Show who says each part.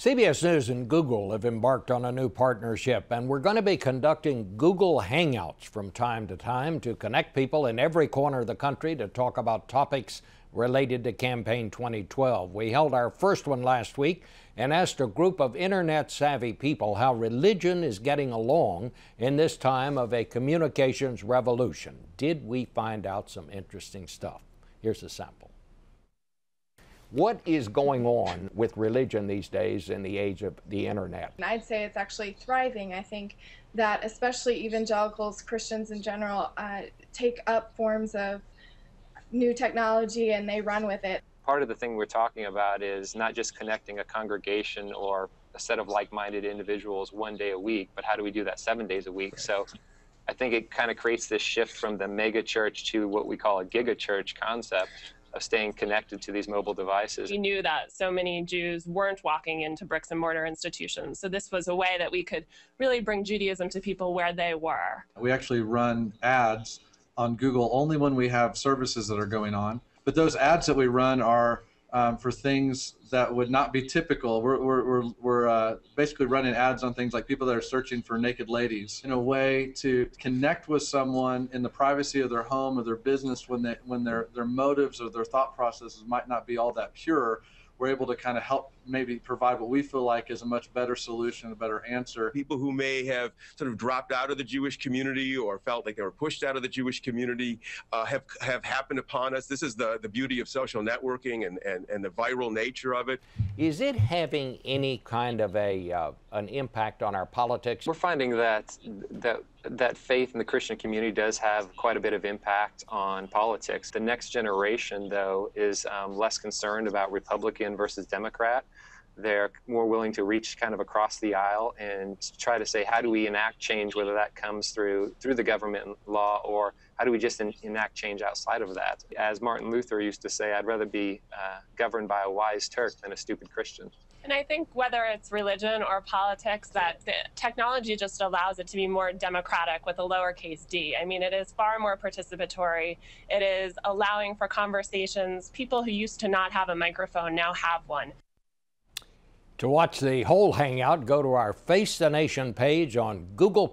Speaker 1: CBS News and Google have embarked on a new partnership, and we're going to be conducting Google Hangouts from time to time to connect people in every corner of the country to talk about topics related to Campaign 2012. We held our first one last week and asked a group of internet-savvy people how religion is getting along in this time of a communications revolution. Did we find out some interesting stuff? Here's a sample. What is going on with religion these days in the age of the internet?
Speaker 2: And I'd say it's actually thriving. I think that especially evangelicals, Christians in general, take up forms of new technology and they run with it.
Speaker 3: Part of the thing we're talking about is not just connecting a congregation or a set of like-minded individuals one day a week, but how do we do that 7 days a week? So I think it kind of creates this shift from the mega church to what we call a giga church concept of staying connected to these mobile devices.
Speaker 4: We knew that so many Jews weren't walking into bricks and mortar institutions, so this was a way that we could really bring Judaism to people where they were.
Speaker 5: We actually run ads on Google only when we have services that are going on, but those ads that we run are for things that would not be typical. We're basically running ads on things like people that are searching for naked ladies in a way to connect with someone in the privacy of their home or their business when their motives or their thought processes might not be all that pure. We're able to kind of help maybe provide what we feel like is a much better solution, a better answer.
Speaker 6: People who may have sort of dropped out of the Jewish community or felt like they were pushed out of the Jewish community have happened upon us. This is the beauty of social networking and the viral nature of it.
Speaker 1: Is it having any kind of an impact on our politics?
Speaker 3: We're finding that faith in the Christian community does have quite a bit of impact on politics. The next generation, though, is less concerned about Republican versus Democrat. They're more willing to reach kind of across the aisle and try to say, how do we enact change, whether that comes through the government law or how do we just enact change outside of that? As Martin Luther used to say, I'd rather be governed by a wise Turk than a stupid Christian.
Speaker 4: And I think whether it's religion or politics, that the technology just allows it to be more democratic with a lowercase d. I mean, it is far more participatory. It is allowing for conversations. People who used to not have a microphone now have one.
Speaker 1: To watch the whole hangout, go to our Face the Nation page on Google+.